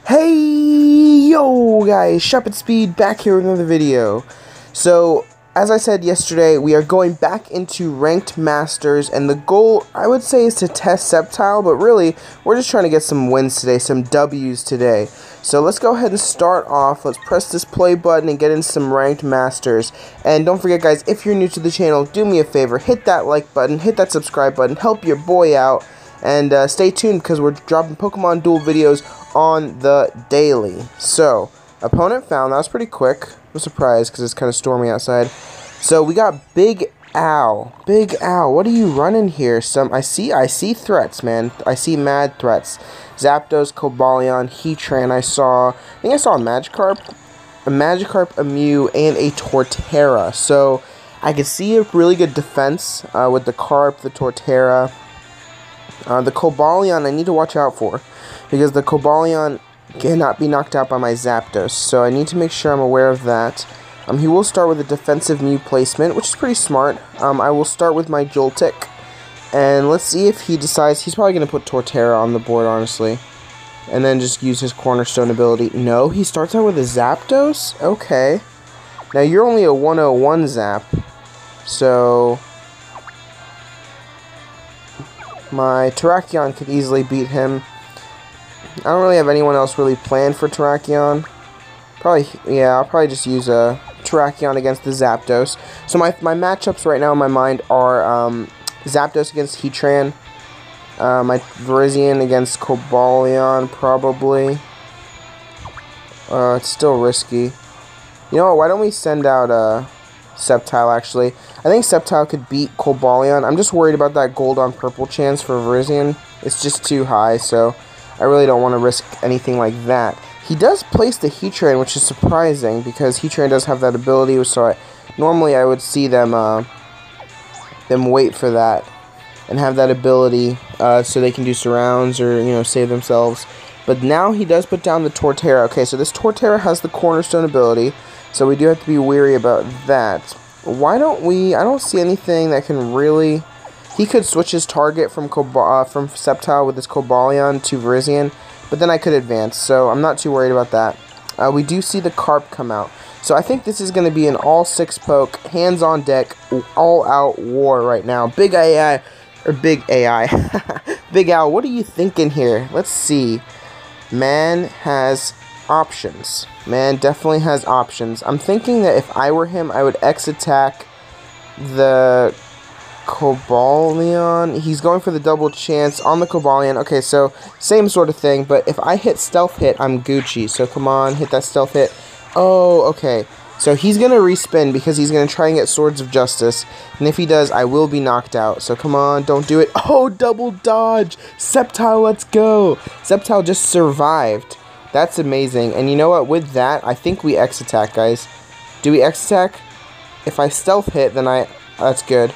Hey, yo guys, Shuppet Speed back here with another video. So, as I said yesterday, we are going back into Ranked Masters, and the goal, I would say, is to test Sceptile, but really, we're just trying to get some wins today, some W's today. So let's go ahead and start off. Let's press this play button and get in some Ranked Masters. And don't forget, guys, if you're new to the channel, do me a favor, hit that like button, hit that subscribe button, help your boy out. And stay tuned because we're dropping Pokemon Duel videos on the daily. So, opponent found. That was pretty quick. I'm surprised because it's kind of stormy outside. So, we got Big Owl. Big Owl, what are you running here? I see threats, man. I see mad threats. Zapdos, Cobalion, Heatran. I think I saw a Magikarp, a Mew, and a Torterra. So, I could see a really good defense with the Carp, the Torterra. The Cobalion I need to watch out for, because the Cobalion cannot be knocked out by my Zapdos, so I need to make sure I'm aware of that. He will start with a defensive Mew placement, which is pretty smart. I will start with my Joltik, and let's see if he decides. He's probably going to put Torterra on the board, honestly, and then just use his Cornerstone ability. No, he starts out with a Zapdos? Okay. Now, you're only a 101 Zap, so my Terrakion could easily beat him. I don't really have anyone else really planned for Terrakion. I'll probably just use a Terrakion against the Zapdos. So my matchups right now in my mind are Zapdos against Heatran, my Virizion against Cobalion, probably. It's still risky. You know what, why don't we send out Sceptile, actually. I think Sceptile could beat Cobalion. I'm just worried about that gold on purple chance for Virizion. It's just too high, so I really don't want to risk anything like that. He does place the Heatran, which is surprising, because Heatran does have that ability, so normally I would see them wait for that and have that ability so they can do surrounds or, save themselves. But now he does put down the Torterra. Okay, so this Torterra has the Cornerstone ability, so we do have to be wary about that. Why don't we... I don't see anything that can really... He could switch his target from Sceptile with his Cobalion to Virizion, but then I could advance, so I'm not too worried about that. We do see the Carp come out. So I think this is going to be an all 6-poke, hands-on deck, all-out war right now. Big AI... Big Owl, what are you thinking here? Let's see. Man has options. Man definitely has options. I'm thinking that if I were him, I would X-attack the Cobalion. He's going for the double chance on the Cobalion. Okay, so same sort of thing, but if I hit Stealth Hit, I'm Gucci. So come on, hit that Stealth Hit. Oh, okay. So he's going to respin because he's going to try and get Swords of Justice. And if he does, I will be knocked out. So come on, don't do it. Oh, double dodge. Sceptile, let's go. Sceptile just survived. That's amazing. And you know what? With that, I think we X-attack, guys. Do we X-attack? If I Stealth Hit, then that's good.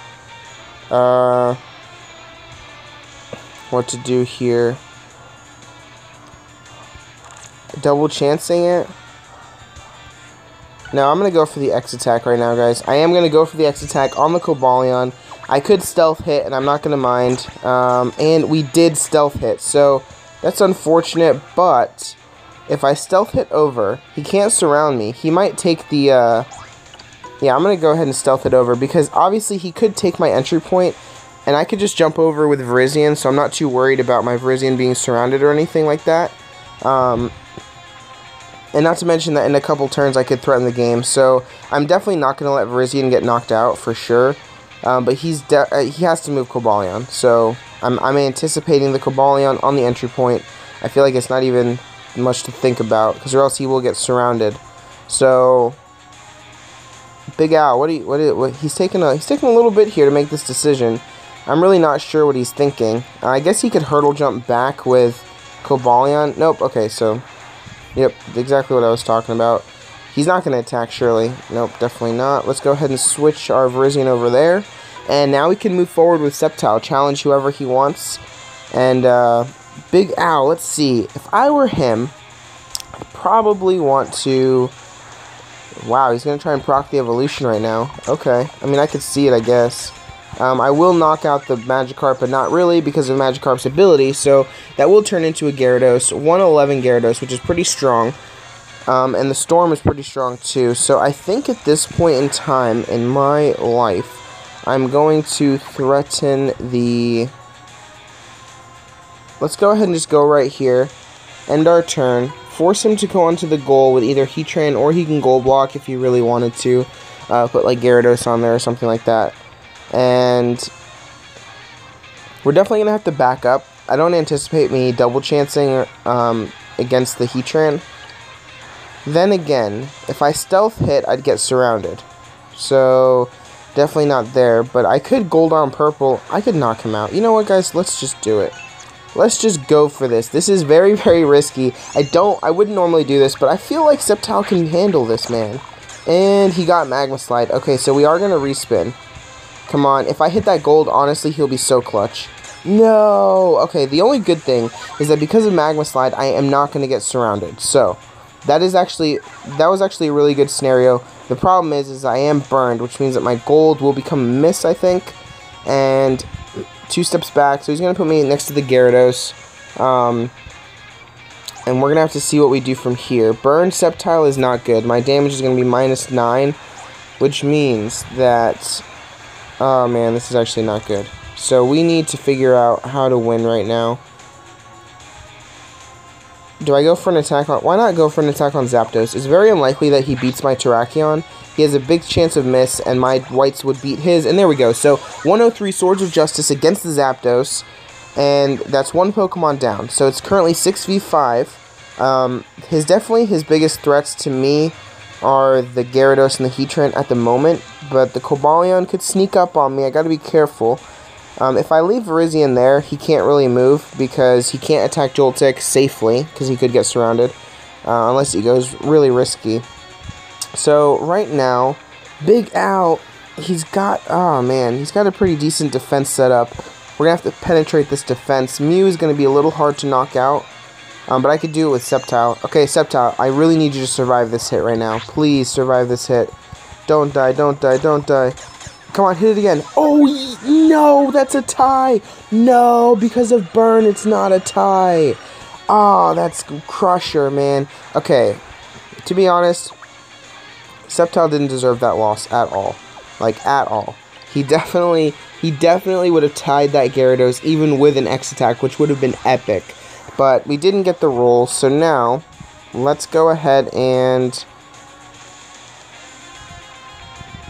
What to do here? Double chancing it? No, I'm going to go for the X-attack right now, guys. I am going to go for the X-attack on the Cobalion. I could Stealth Hit, and I'm not going to mind. And we did Stealth Hit, so that's unfortunate, but if I Stealth Hit over, he can't surround me. He might take the, yeah, I'm going to go ahead and Stealth Hit over, because obviously he could take my entry point, and I could just jump over with Virizion, so I'm not too worried about my Virizion being surrounded or anything like that. And not to mention that in a couple turns I could threaten the game, so I'm definitely not going to let Virizion get knocked out for sure. But he has to move Cobalion, so I'm anticipating the Cobalion on the entry point. I feel like it's not even much to think about, because or else he will get surrounded. So Big Owl, he's taking a little bit here to make this decision. I'm really not sure what he's thinking. I guess he could hurdle jump back with Cobalion. Nope. Okay, so yep, exactly what I was talking about. He's not going to attack, surely. Nope, definitely not. Let's go ahead and switch our Virizion over there. And now we can move forward with Sceptile, challenge whoever he wants. And Big Owl, let's see. If I were him, I'd probably want to... Wow, he's going to try and proc the evolution right now. Okay. I mean, I could see it, I guess. I will knock out the Magikarp, but not really because of Magikarp's ability, so that will turn into a Gyarados, 111 Gyarados, which is pretty strong, and the Storm is pretty strong too, so I think at this point in time in my life, I'm going to threaten the... Let's go ahead and just go right here, end our turn, force him to go onto the goal with either Heatran or he can Gold Block if he really wanted to, put like Gyarados on there or something like that. And we're definitely going to have to back up. I don't anticipate me double chancing against the Heatran. Then again, if I stealth hit, I'd get surrounded. So, definitely not there. But I could Gold on Purple. I could knock him out. You know what, guys? Let's just do it. Let's just go for this. This is very, very risky. I wouldn't normally do this, but I feel like Sceptile can handle this, man. And he got Magma Slide. Okay, so we are going to respin. Come on. If I hit that gold, honestly, he'll be so clutch. No! Okay, the only good thing is that because of Magma Slide, I am not going to get surrounded. So, that was actually a really good scenario. The problem is I am burned, which means that my gold will become a miss, I think. And 2 steps back, so he's going to put me next to the Gyarados. And we're going to have to see what we do from here. Burn Sceptile is not good. My damage is going to be -9, which means that... Oh man, this is actually not good. So we need to figure out how to win right now. Do I go for an attack on... Why not go for an attack on Zapdos? It's very unlikely that he beats my Terrakion. He has a big chance of miss, and my whites would beat his. And there we go. So, 103 Swords of Justice against the Zapdos. And that's 1 Pokemon down. So, it's currently 6v5. His biggest threats to me are the Gyarados and the Heatran at the moment. But the Cobalion could sneak up on me. I gotta be careful. If I leave Virizion there, he can't really move because he can't attack Joltik safely because he could get surrounded unless he goes really risky. So right now, Big Al, he's got a pretty decent defense set up. We're gonna have to penetrate this defense. Mew is gonna be a little hard to knock out, but I could do it with Sceptile. Okay, Sceptile, I really need you to survive this hit right now. Please survive this hit. Don't die, don't die, don't die. Come on, hit it again. Oh, no, that's a tie. No, because of burn, it's not a tie. Ah, that's Crusher, man. Okay, to be honest, Sceptile didn't deserve that loss at all. Like, at all. He definitely would have tied that Gyarados, even with an X attack, which would have been epic. But we didn't get the roll, so now, let's go ahead and...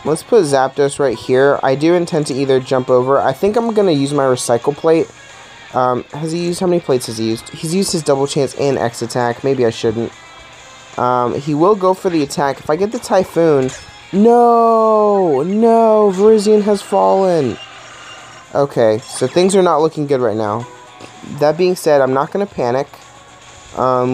Let's put Zapdos right here. I do intend to either jump over. I think I'm going to use my Recycle Plate. Has he used... How many plates has he used? He's used his Double Chance and X attack. Maybe I shouldn't. He will go for the attack. If I get the Typhoon... No! No! Virizion has fallen. Okay, so things are not looking good right now. That being said, I'm not going to panic.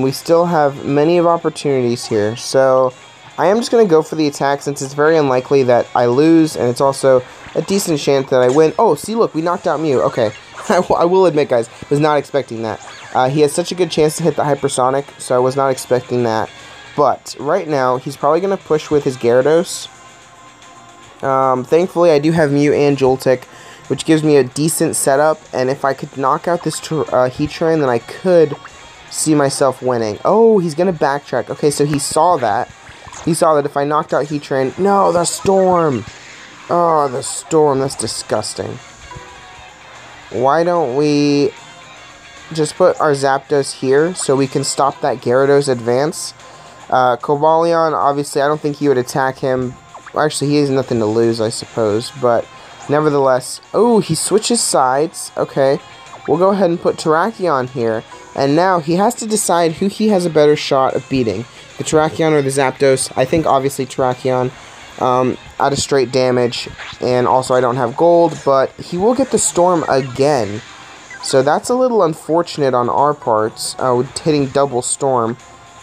We still have many of opportunities here. So... I am just going to go for the attack since it's very unlikely that I lose, and it's also a decent chance that I win. Oh, see, look, we knocked out Mew. Okay, I will admit, guys, was not expecting that. He has such a good chance to hit the Hypersonic, so I was not expecting that. But right now, he's probably going to push with his Gyarados. Thankfully, I do have Mew and Joltik, which gives me a decent setup, and if I could knock out this Heatran, then I could see myself winning. Oh, he's going to backtrack. Okay, so he saw that. He saw that if I knocked out Heatran... No, the Storm! Oh, the Storm. That's disgusting. Why don't we just put our Zapdos here so we can stop that Gyarados advance? Cobalion, obviously, I don't think he would attack him. Actually, he has nothing to lose, I suppose. But, nevertheless... Oh, he switches sides. Okay. We'll go ahead and put Terrakion here. And now, he has to decide who he has a better shot of beating. The Terrakion or the Zapdos. I think obviously Terrakion out of straight damage, and also I don't have gold, but he will get the Storm again. So that's a little unfortunate on our parts, with hitting double Storm.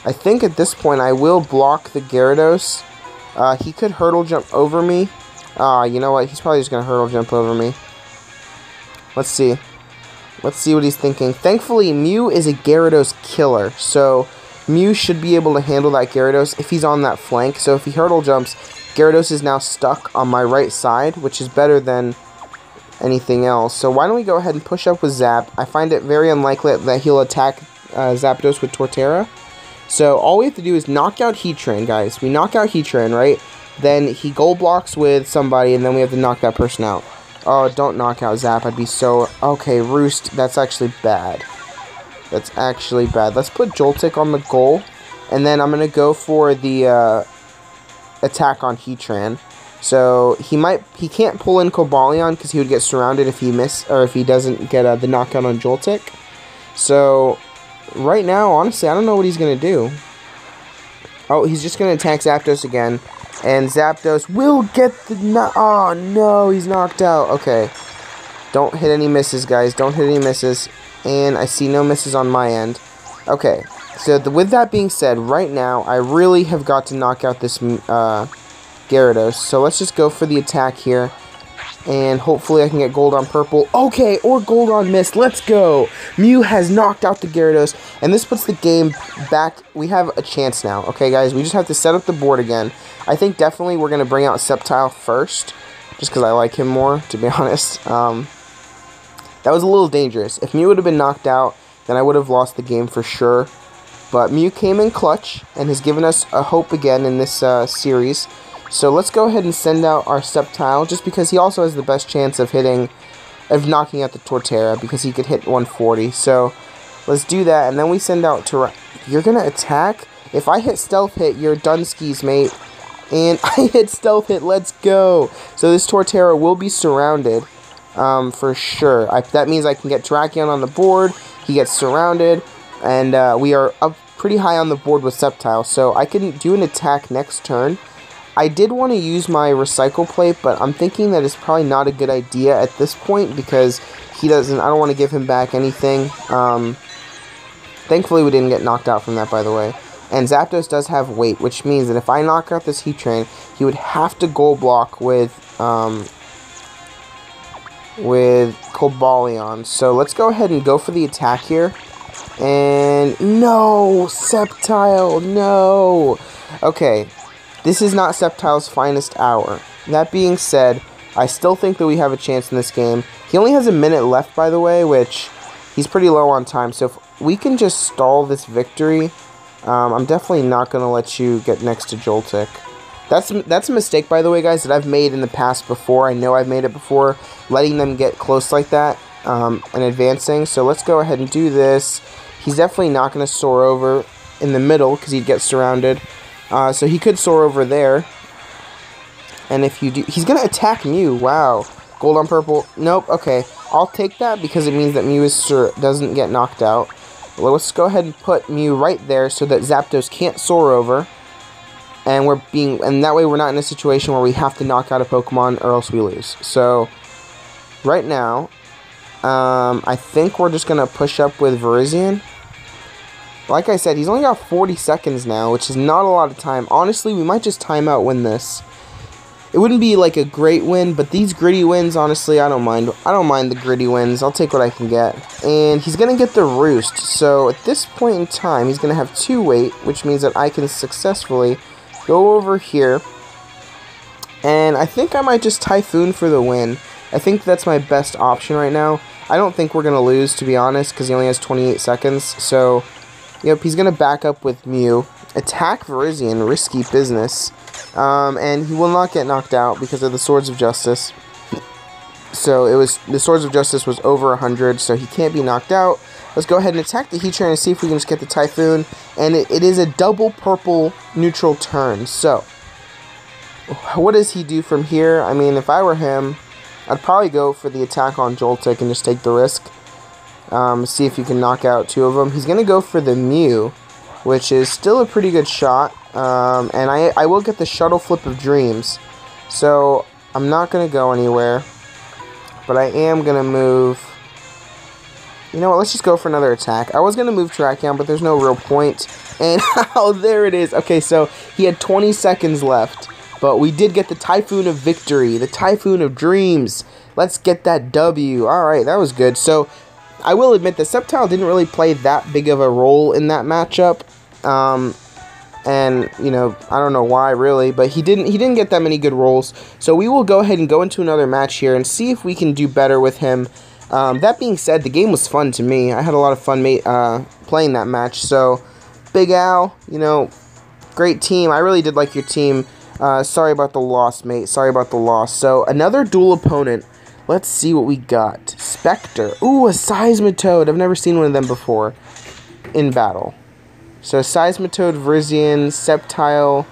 I think at this point I will block the Gyarados. He could Hurdle Jump over me. You know what? He's probably just going to Hurdle Jump over me. Let's see. Let's see what he's thinking. Thankfully, Mew is a Gyarados killer, so... Mew should be able to handle that Gyarados if he's on that flank. So if he Hurdle Jumps, Gyarados is now stuck on my right side, which is better than anything else. So why don't we go ahead and push up with Zap. I find it very unlikely that he'll attack Zapdos with Torterra. So all we have to do is knock out Heatran, guys. We knock out Heatran, right? Then he gold blocks with somebody, and then we have to knock that person out. Oh, don't knock out Zap. I'd be so... Okay, Roost. That's actually bad. That's actually bad. Let's put Joltik on the goal. And then I'm going to go for the attack on Heatran. So he can't pull in Cobalion because he would get surrounded if he doesn't get the knockout on Joltik. So right now, honestly, I don't know what he's going to do. Oh, he's just going to attack Zapdos again. And Zapdos will get the... Oh, no, he's knocked out. Okay. Don't hit any misses, guys. Don't hit any misses. And I see no misses on my end. Okay. So with that being said, right now, I really have got to knock out this Gyarados. So let's just go for the attack here. And hopefully I can get gold on purple. Okay, or gold on mist. Let's go. Mew has knocked out the Gyarados. And this puts the game back. We have a chance now. Okay, guys, we just have to set up the board again. I think definitely we're going to bring out Sceptile first. Just because I like him more, to be honest. That was a little dangerous. If Mew would have been knocked out, then I would have lost the game for sure. But Mew came in clutch and has given us a hope again in this series. So let's go ahead and send out our Sceptile, just because he also has the best chance of knocking out the Torterra, because he could hit 140. So let's do that, and then we send out You're gonna attack? If I hit Stealth Hit, you're done skis, mate. And I hit Stealth Hit, let's go. So this Torterra will be surrounded, for sure. That means I can get Terrakion on the board, he gets surrounded, and we are up pretty high on the board with Sceptile. So I can do an attack next turn. I did want to use my Recycle Plate, but I'm thinking that it's probably not a good idea at this point, because I don't want to give him back anything. Thankfully, we didn't get knocked out from that, by the way. And Zapdos does have weight, which means that if I knock out this Heatran, he would have to gold block with Cobalion. So let's go ahead and go for the attack here. And no, Sceptile, no. Okay. This is not Sceptile's finest hour. That being said, I still think that we have a chance in this game. He only has a minute left, by the way, which he's pretty low on time. So if we can just stall this victory, I'm definitely not going to let you get next to Joltik. That's a mistake, by the way, guys, that I've made in the past before. I know I've made it before, letting them get close like that and advancing. So let's go ahead and do this. He's definitely not going to soar over in the middle because he'd get surrounded. So he could soar over there. And if you do... He's going to attack Mew. Wow. Gold on purple. Nope. Okay. I'll take that because it means that Mew doesn't get knocked out. Well, let's go ahead and put Mew right there so that Zapdos can't soar over. And that way we're not in a situation where we have to knock out a Pokemon or else we lose. So, right now, I think we're just going to push up with Virizion. Like I said, he's only got 40 seconds now, which is not a lot of time. Honestly, we might just time out win this. It wouldn't be like a great win, but these gritty wins, honestly, I don't mind. I don't mind the gritty wins. I'll take what I can get. And he's going to get the Roost. So at this point in time, he's going to have 2 weight, which means that I can successfully go over here. And I think I might just Typhoon for the win. I think that's my best option right now. I don't think we're going to lose, to be honest, because he only has 28 seconds. So... Yep, he's going to back up with Mew. Attack Virizion, risky business. And he will not get knocked out because of the Swords of Justice. So the Swords of Justice was over 100, so he can't be knocked out. Let's go ahead and attack the Heatran and see if we can just get the Typhoon. And it is a double purple neutral turn. So, what does he do from here? I mean, if I were him, I'd probably go for the attack on Joltik and just take the risk. See if you can knock out 2 of them. He's going to go for the Mew, which is still a pretty good shot. And I will get the Shuttle Flip of Dreams. So, I'm not going to go anywhere. But I am going to move... You know what, let's just go for another attack. I was going to move Terrakion, but there's no real point. And, oh, there it is. Okay, so he had 20 seconds left. But we did get the Typhoon of Victory. The Typhoon of Dreams. Let's get that W. Alright, that was good. So... I will admit that Sceptile didn't really play that big of a role in that matchup. and you know, I don't know why really, but he didn't get that many good rolls. So we will go ahead and go into another match here and see if we can do better with him. That being said, the game was fun to me. I had a lot of fun playing that match. So Big Al, you know, great team. I really did like your team. Sorry about the loss, mate. Sorry about the loss. So another duel opponent. Let's see what we got. Spectre. Ooh, a Seismitoad. I've never seen one of them before in battle. So Seismitoad, Virizion, Sceptile,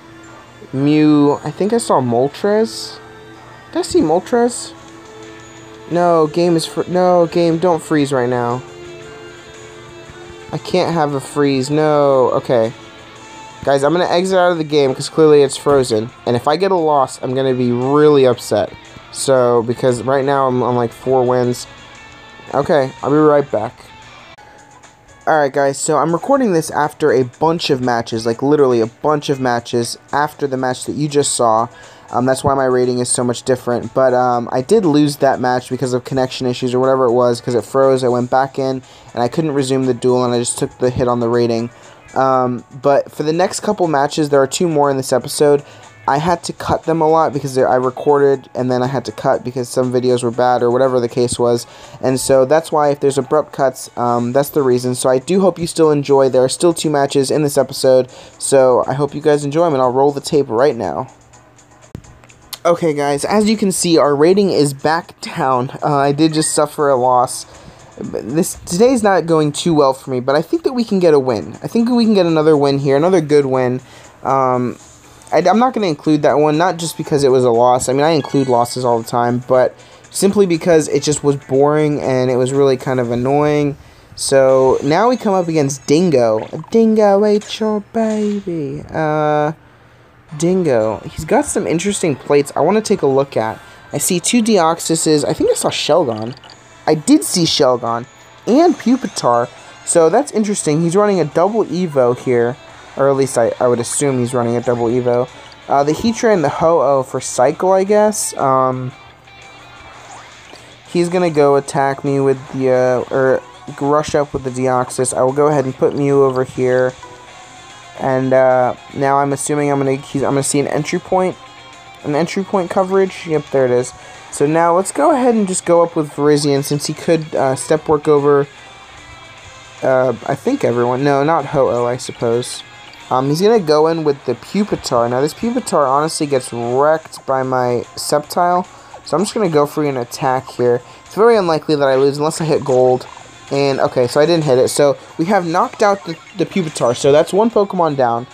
Mew. I think I saw Moltres. Did I see Moltres? No, game is no, game, don't freeze right now. I can't have a freeze. No. Okay. Guys, I'm going to exit out of the game because clearly it's frozen. And if I get a loss, I'm going to be really upset. So, because right now I'm on like 4 wins. Okay, I'll be right back. Alright guys, so I'm recording this after a bunch of matches, like literally a bunch of matches after the match that you just saw. That's why my rating is so much different. But I did lose that match because of connection issues or whatever it was, because it froze. I went back in and I couldn't resume the duel and I just took the hit on the rating. But for the next couple matches, there are 2 more in this episode. I had to cut them a lot because I recorded and then I had to cut because some videos were bad or whatever the case was. And so that's why if there's abrupt cuts, that's the reason. So I do hope you still enjoy. There are still 2 matches in this episode. So I hope you guys enjoy them and I'll roll the tape right now. Okay guys, as you can see, our rating is back down. I did just suffer a loss. Today's not going too well for me, but I think that we can get a win. I think we can get another win here, another good win. I'm not going to include that one, not just because it was a loss. I mean, I include losses all the time, but simply because it just was boring and it was really kind of annoying. So now we come up against Dingo. Dingo ate your baby. Dingo. He's got some interesting plates I want to take a look at. I see 2 Deoxyses. I think I saw Shelgon. I did see Shelgon and Pupitar. So that's interesting. He's running a double Evo here. Or at least I would assume he's running a double Evo. The Heatran and the Ho-Oh for Cycle, I guess. He's going to go attack me with the, or rush up with the Deoxys. I will go ahead and put Mew over here. And now I'm assuming I'm gonna see an entry point coverage. Yep, there it is. So now let's go ahead and just go up with Virizion since he could step work over. I think everyone. No, not Ho-Oh, I suppose. He's going to go in with the Pupitar. Now, this Pupitar honestly gets wrecked by my Sceptile. So I'm just going to go for an attack here. It's very unlikely that I lose unless I hit gold. And, okay, so I didn't hit it. So we have knocked out the Pupitar. So that's 1 Pokemon down.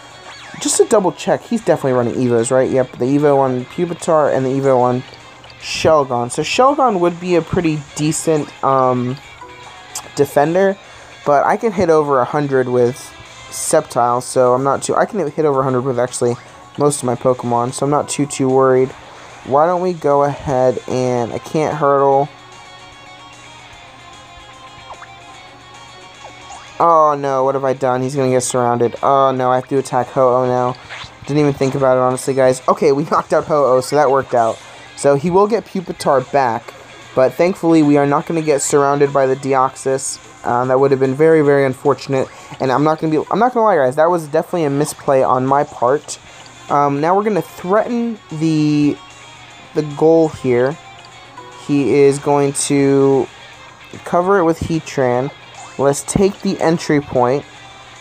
Just to double check, he's definitely running Evos, right? Yep, the Evo on Pupitar and the Evo on Shelgon. So Shelgon would be a pretty decent defender. But I can hit over 100 with Sceptile, so I'm not too... I can hit over 100 with actually most of my Pokemon, so I'm not too worried. Why don't we go ahead and... I can't hurdle. Oh no, what have I done? He's gonna get surrounded. Oh no, I have to attack Ho-Oh now. Didn't even think about it, honestly, guys. Okay, we knocked out Ho-Oh, so that worked out. So he will get Pupitar back, but thankfully we are not going to get surrounded by the Deoxys. That would have been very, very unfortunate. And I'm not gonna lie, guys. That was definitely a misplay on my part. Now we're gonna threaten the goal here. He is going to cover it with Heatran. Let's take the entry point.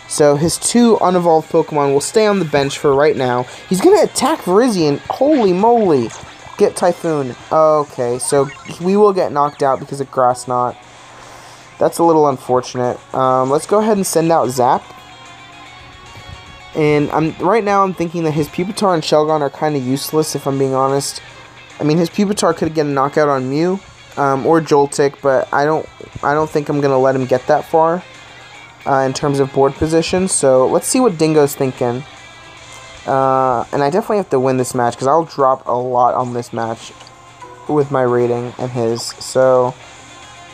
So his 2 unevolved Pokemon will stay on the bench for right now. He's gonna attack Virizion. Holy moly! Get Typhoon. Okay, so we will get knocked out because of Grass Knot. That's a little unfortunate. Let's go ahead and send out Zap. And right now I'm thinking that his Pupitar and Shelgon are kind of useless, if I'm being honest. I mean, his Pupitar could get a knockout on Mew or Joltik, but I don't think I'm gonna let him get that far in terms of board position. So let's see what Dingo's thinking. And I definitely have to win this match because I'll drop a lot on this match with my rating and his. So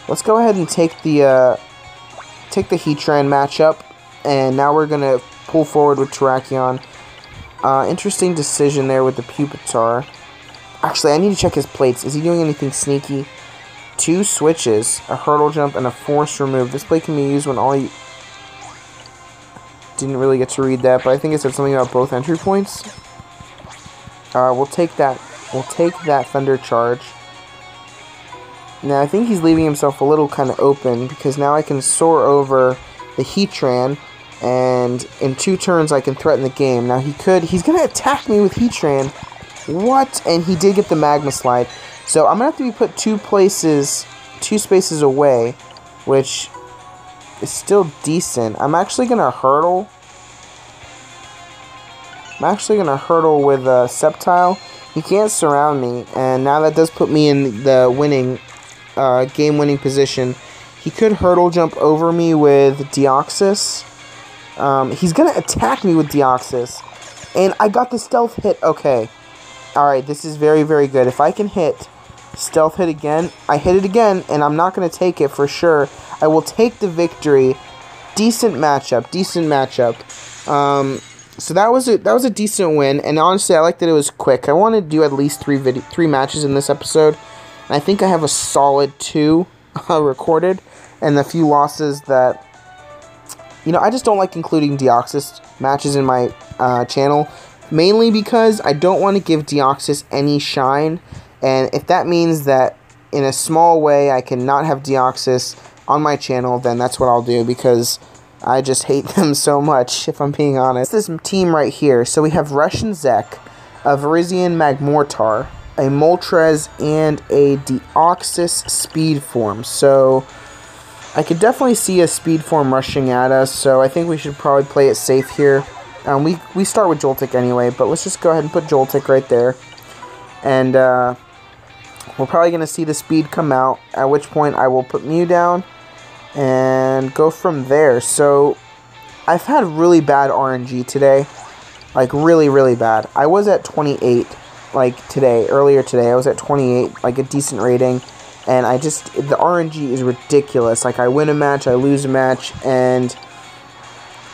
let's go ahead and take the Heatran matchup, and now we're gonna pull forward with Terrakion. Interesting decision there with the Pupitar. Actually, I need to check his plates. Is he doing anything sneaky? 2 switches, a hurdle jump, and a force remove. This plate can be used when all you... didn't really get to read that, but I think it said something about both entry points. We'll take that. We'll take that Thunder Charge. Now, I think he's leaving himself a little kind of open, because now I can soar over the Heatran, and in 2 turns I can threaten the game. Now, he's going to attack me with Heatran. What? And he did get the Magma Slide. So, I'm going to have to be put 2 spaces away, which is still decent. I'm actually going to hurdle. I'm actually going to hurdle with Sceptile. He can't surround me, and now that does put me in the game-winning position. He could hurdle jump over me with Deoxys. He's going to attack me with Deoxys. And I got the stealth hit. Okay. Alright, this is very, very good. If I can hit stealth hit again, I hit it again, and I'm not going to take it for sure. I will take the victory. Decent matchup. Decent matchup. So that was a decent win, and honestly, I like that it was quick. I want to do at least 3 matches in this episode. And I think I have a solid 2 recorded, and the few losses that, you know, I just don't like including Deoxys matches in my channel, mainly because I don't want to give Deoxys any shine, and if that means that in a small way I cannot have Deoxys on my channel, then that's what I'll do, because I just hate them so much, if I'm being honest. This team right here, so we have Russian Zek, a Virizion Magmortar, a Moltres, and a Deoxys Speed Form. So, I could definitely see a Speed Form rushing at us, so I think we should probably play it safe here. We start with Joltik anyway, but let's just go ahead and put Joltik right there. And, we're probably going to see the speed come out, at which point I will put Mew down and go from there. So, I've had really bad RNG today. Like, really, really bad. I was at 28, like, earlier today. I was at 28, like, a decent rating. And the RNG is ridiculous. Like, I win a match, I lose a match, and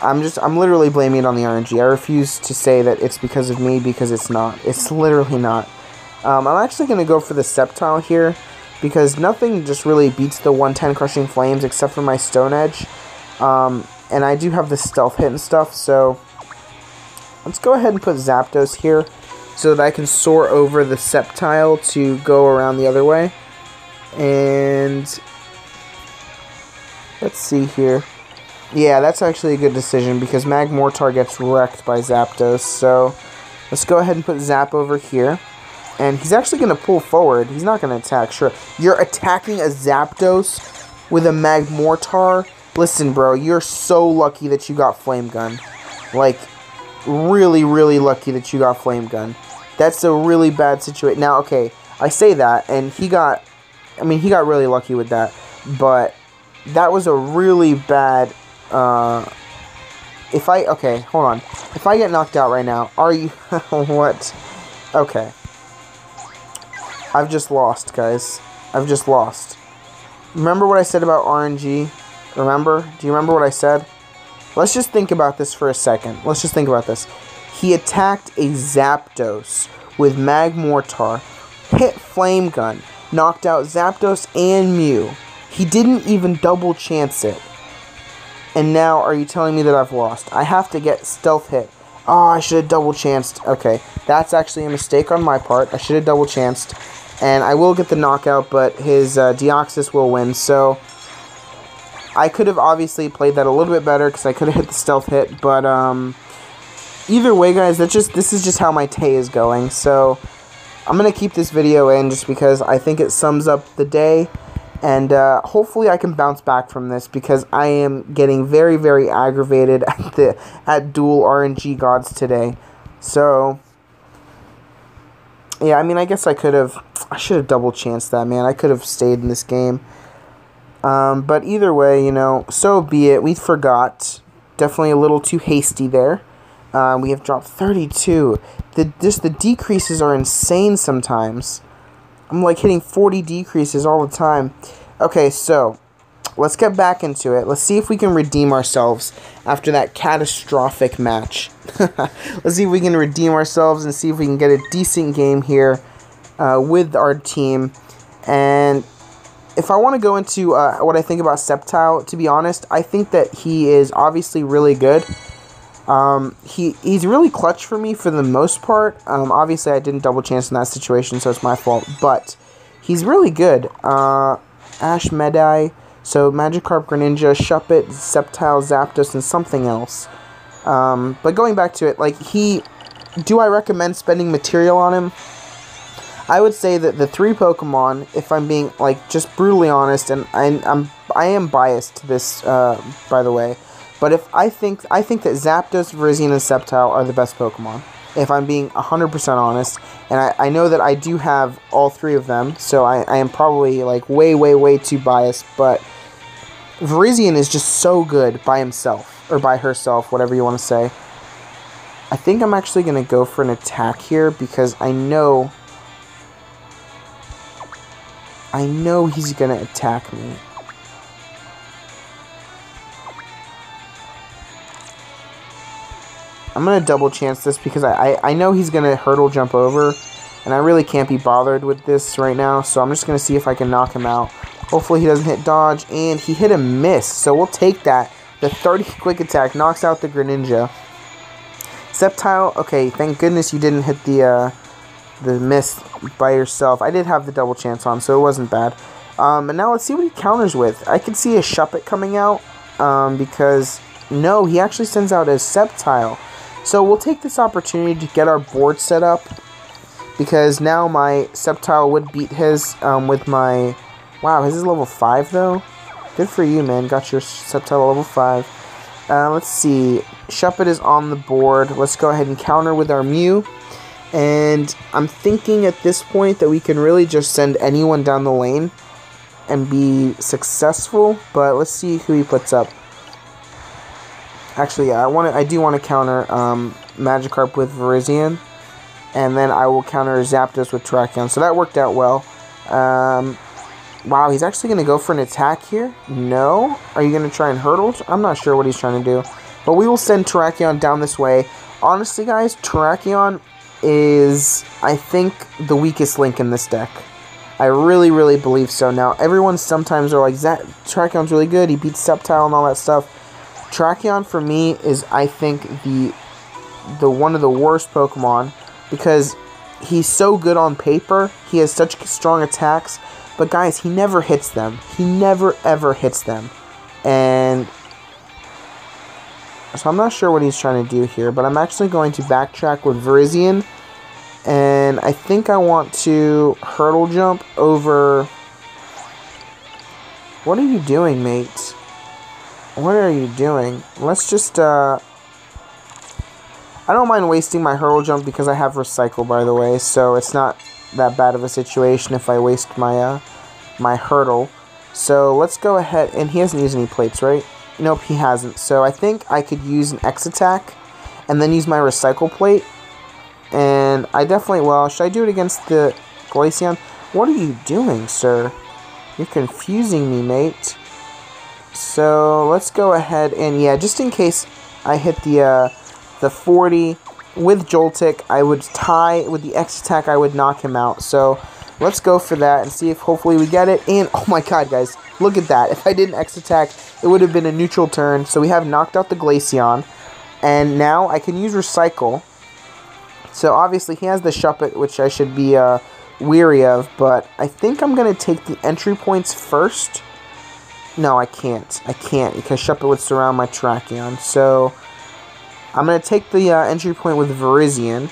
I'm literally blaming it on the RNG. I refuse to say that it's because of me, because it's not. It's literally not. I'm actually going to go for the Sceptile here, because nothing just really beats the 110 Crushing Flames except for my Stone Edge. And I do have the Stealth Hit and stuff, so let's go ahead and put Zapdos here so that I can soar over the Sceptile to go around the other way. And let's see here. Yeah, that's actually a good decision, because Magmortar gets wrecked by Zapdos. So let's go ahead and put Zap over here. And he's actually going to pull forward. He's not going to attack, sure. You're attacking a Zapdos with a Magmortar? Listen, bro, you're so lucky that you got Flame Gun. Like, really, really lucky that you got Flame Gun. That's a really bad situation. Now, okay, I say that, and he got really lucky with that. But that was a really bad, okay, hold on. If I get knocked out right now, are you, what? Okay. I've just lost, guys. I've just lost. Remember what I said about RNG? Remember? Do you remember what I said? Let's just think about this for a second. Let's just think about this. He attacked a Zapdos with Magmortar, hit Flame Gun, knocked out Zapdos and Mew. He didn't even double chance it. And now, are you telling me that I've lost? I have to get Stealth Hit. Oh, I should have double chanced. Okay, that's actually a mistake on my part. I should have double chanced. And I will get the knockout, but his Deoxys will win. So, I could have obviously played that a little bit better, because I could have hit the Stealth Hit. But, either way, guys, this is just how my day is going. So, I'm going to keep this video in just because I think it sums up the day. And hopefully I can bounce back from this, because I am getting very, very aggravated at Duel RNG gods today. So, yeah, I mean, I guess I should have double chanced that, man. I could have stayed in this game. But either way, you know, so be it. We forgot. Definitely a little too hasty there. We have dropped 32. The decreases are insane sometimes. I'm like hitting 40 decreases all the time. Okay, so let's get back into it. Let's see if we can redeem ourselves after that catastrophic match. Let's see if we can redeem ourselves and see if we can get a decent game here with our team. And if I want to go into what I think about Sceptile, to be honest, I think that he is obviously really good. He's really clutch for me for the most part. Obviously, I didn't double chance in that situation, so it's my fault. But he's really good. Ash Medai, so Magikarp, Greninja, Shuppet, Sceptile, Zapdos, and something else. But going back to it, like, do I recommend spending material on him? I would say that the 3 Pokemon, if I'm being, like, just brutally honest, and I am biased to this, by the way, but if I think that Zapdos, Virizion, and Sceptile are the best Pokemon, if I'm being 100% honest, and I know that I do have all 3 of them, so I am probably, like, way too biased, but Virizion is just so good by himself, or by herself, whatever you want to say. I think I'm actually going to go for an attack here, because I know he's going to attack me. I'm going to double chance this because I know he's going to hurdle jump over, and I really can't be bothered with this right now, so I'm just going to see if I can knock him out. Hopefully he doesn't hit dodge, and he hit a miss, so we'll take that. The 30 quick attack knocks out the Greninja. Sceptile, okay, thank goodness you didn't hit the miss by yourself. I did have the double chance on, so it wasn't bad. And now let's see what he counters with. I can see a Shuppet coming out, because, no, he actually sends out a Sceptile. So we'll take this opportunity to get our board set up, because now my Sceptile would beat his, with my, wow, his is level 5 though? Good for you, man, got your Sceptile level 5. Let's see, Shuppet is on the board. Let's go ahead and counter with our Mew. And I'm thinking at this point that we can really just send anyone down the lane and be successful. But let's see who he puts up. Actually, yeah, I do want to counter Magikarp with Virizion. And then I will counter Zapdos with Terrakion. So that worked out well. Wow, he's actually going to go for an attack here? No? Are you going to try and hurdle? I'm not sure what he's trying to do. But we will send Terrakion down this way. Honestly, guys, Terrakion is, I think, the weakest link in this deck. I really believe so. Now, everyone sometimes are like, Terrakion's really good, he beats Sceptile and all that stuff. Terrakion, for me, is, I think, the one of the worst Pokemon, because he's so good on paper, he has such strong attacks, but guys, he never hits them. He never, ever hits them. And so I'm not sure what he's trying to do here, but I'm actually going to backtrack with Virizion. And I think I want to hurdle jump over... What are you doing, mate? What are you doing? Let's just, I don't mind wasting my hurdle jump because I have recycle, by the way, so it's not that bad of a situation if I waste my, my hurdle. So let's go ahead, and he hasn't used any plates, right? Nope, he hasn't. So I think I could use an X attack and then use my recycle plate. And I definitely, well, should I do it against the Glaceon? What are you doing, sir? You're confusing me, mate. So let's go ahead and, yeah, just in case I hit the 40 with Joltik, I would tie with the X attack, I would knock him out. So let's go for that and see if hopefully we get it. And, oh my god, guys, look at that. If I didn't X attack, it would have been a neutral turn. So we have knocked out the Glaceon. And now I can use Recycle. So obviously he has the Shuppet, which I should be weary of. But I think I'm going to take the entry points first. No, I can't. I can't because Shuppet would surround my Terrakion. So I'm going to take the entry point with Virizion.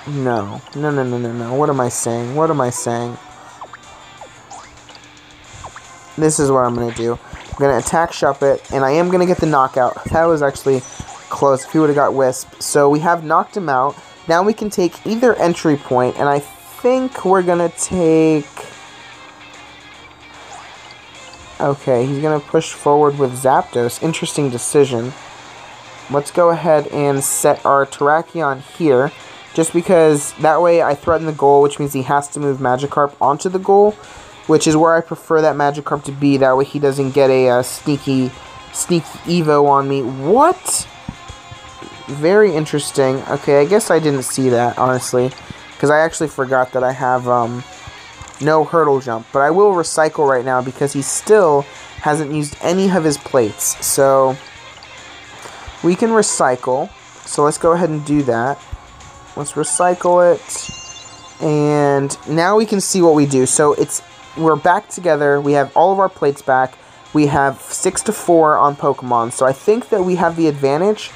No. No. What am I saying? What am I saying? This is what I'm going to do. I'm going to attack Shuppet, and I am going to get the knockout. That was actually close if he would have got Wisp. So we have knocked him out. Now we can take either entry point, and I think we're going to take... Okay, he's going to push forward with Zapdos. Interesting decision. Let's go ahead and set our Terrakion here. Just because that way I threaten the goal, which means he has to move Magikarp onto the goal. Which is where I prefer that Magikarp to be. That way he doesn't get a sneaky Evo on me. What? Very interesting. Okay, I guess I didn't see that, honestly. Because I actually forgot that I have... no hurdle jump, but I will recycle right now because he still hasn't used any of his plates. So we can recycle. So let's go ahead and do that. Let's recycle it. And now we can see what we do. So we're back together. We have all of our plates back. We have 6-4 on Pokemon. So I think that we have the advantage,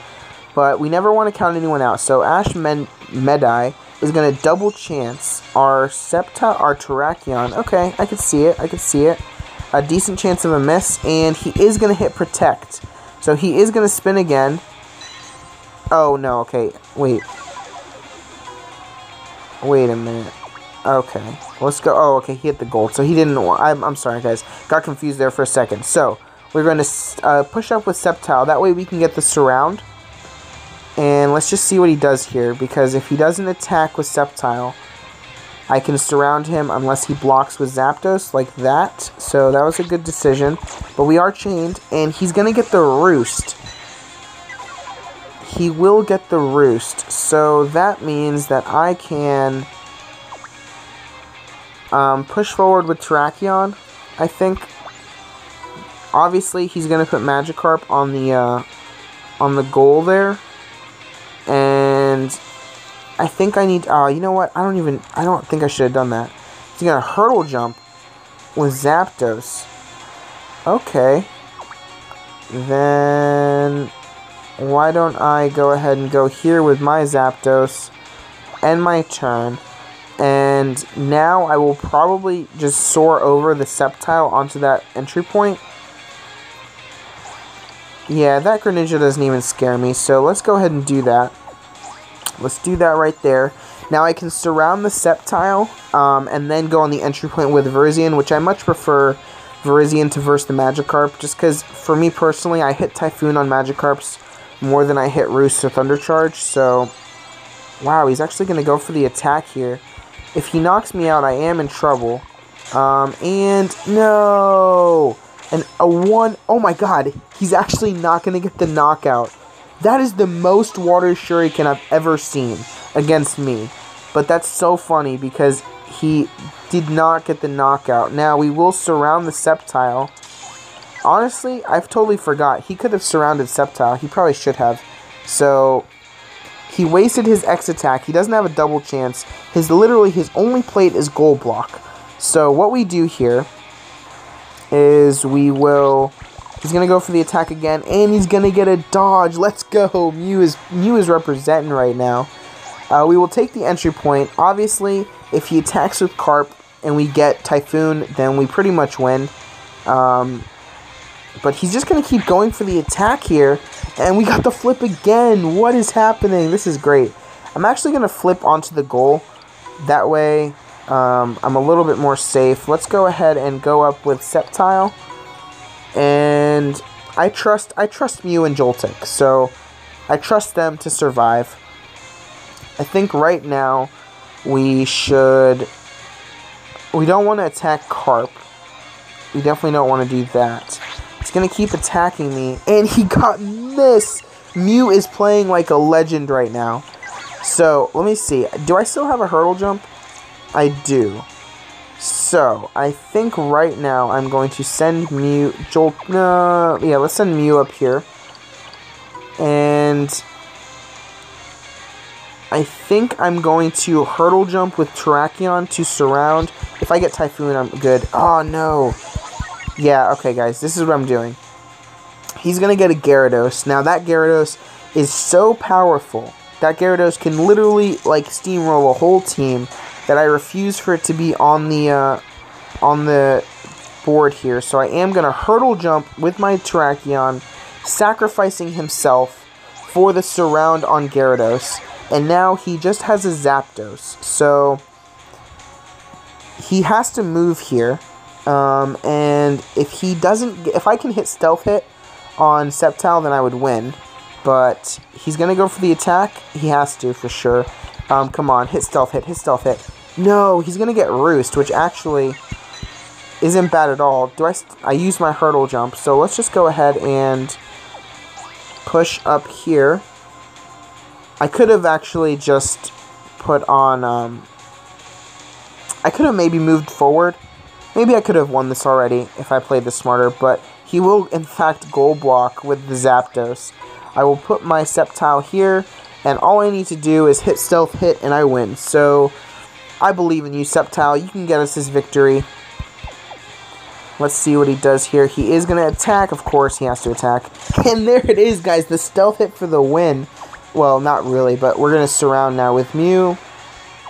but we never want to count anyone out. So Ash Medai is going to double chance our Sceptile, our Terrakion. Okay, I can see it. I can see it. A decent chance of a miss, and he is going to hit Protect. So he is going to spin again. Oh, no, okay. Wait a minute. Okay, let's go. Oh, okay, he hit the gold. So he didn't. I'm sorry, guys. Got confused there for a second. So we're going to push up with Sceptile. That way we can get the surround. And let's just see what he does here. Because if he doesn't attack with Sceptile, I can surround him unless he blocks with Zapdos like that. So that was a good decision. But we are chained, and he's going to get the Roost. He will get the Roost. So that means that I can push forward with Terrakion, I think. Obviously, he's going to put Magikarp on the goal there. And I think I need... you know what? I don't think I should have done that. He's going to Hurdle Jump with Zapdos. Okay. Then why don't I go ahead and go here with my Zapdos. End my turn. And now I will probably just soar over the Sceptile onto that entry point. Yeah, that Greninja doesn't even scare me, so let's go ahead and do that. Let's do that right there. Now I can surround the Sceptile, and then go on the entry point with Virizion, which I much prefer Virizion to verse the Magikarp, just because, for me personally, I hit Typhoon on Magikarps more than I hit Roost or Thunder Charge, so... Wow, he's actually going to go for the attack here. If he knocks me out, I am in trouble. And no! And a 1... Oh my god, he's actually not going to get the knockout. That is the most Water Shuriken I've ever seen against me. But that's so funny because he did not get the knockout. Now, we will surround the Sceptile. Honestly, I've totally forgot. He could have surrounded Sceptile. He probably should have. So... He wasted his X attack. He doesn't have a double chance. Literally, his only plate is Gold Block. So what we do here is he's going to go for the attack again, and he's going to get a dodge. Let's go. Mew is representing right now. We will take the entry point. Obviously, if he attacks with Carp and we get Typhoon, then we pretty much win. But he's just going to keep going for the attack here. And we got the flip again. What is happening? This is great. I'm actually going to flip onto the goal. That way, I'm a little bit more safe. Let's go ahead and go up with Sceptile. And I trust Mew and Joltik. So, I trust them to survive. I think right now, we don't want to attack Carp. We definitely don't want to do that. He's going to keep attacking me, and he got miss. Mew is playing like a legend right now. So, let me see. Do I still have a hurdle jump? I do. So, I think right now I'm going to send Mew... yeah, let's send Mew up here. And I think I'm going to hurdle jump with Terrakion to surround. If I get Typhoon, I'm good. Oh, no. Yeah, okay, guys, this is what I'm doing. He's going to get a Gyarados. Now, that Gyarados is so powerful. That Gyarados can literally, like, steamroll a whole team that I refuse for it to be on the board here. So I am going to hurdle jump with my Terrakion, sacrificing himself for the surround on Gyarados. And now he just has a Zapdos. So he has to move here. And if I can hit Stealth Hit on Sceptile, then I would win. But he's going to go for the attack. He has to, for sure. Come on, hit Stealth Hit, hit Stealth Hit. No, he's going to get Roost, which actually isn't bad at all. I use my hurdle jump, so let's just go ahead and push up here. I could have actually just put on, I could have maybe moved forward. Maybe I could have won this already if I played this smarter, but he will, in fact, goal block with the Zapdos. I will put my Sceptile here, and all I need to do is hit stealth hit, and I win. So, I believe in you, Sceptile. You can get us this victory. Let's see what he does here. He is going to attack. Of course, he has to attack. And there it is, guys. The stealth hit for the win. Well, not really, but we're going to surround now with Mew.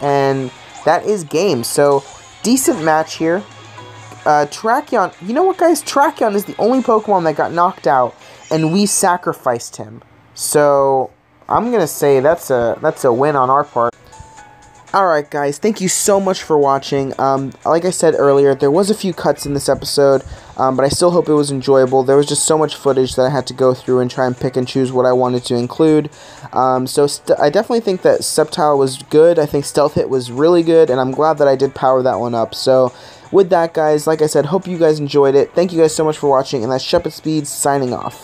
And that is game. So, decent match here. Tracheon. You know what, guys? Tracheon is the only Pokemon that got knocked out. And we sacrificed him. So, I'm going to say that's a win on our part. Alright guys, thank you so much for watching. Like I said earlier, there was a few cuts in this episode, but I still hope it was enjoyable. There was just so much footage that I had to go through and try and pick and choose what I wanted to include. So I definitely think that Sceptile was good. I think Stealth Hit was really good, and I'm glad that I did power that one up. So with that, guys, like I said, hope you guys enjoyed it. Thank you guys so much for watching, and that's Shuppet Speed signing off.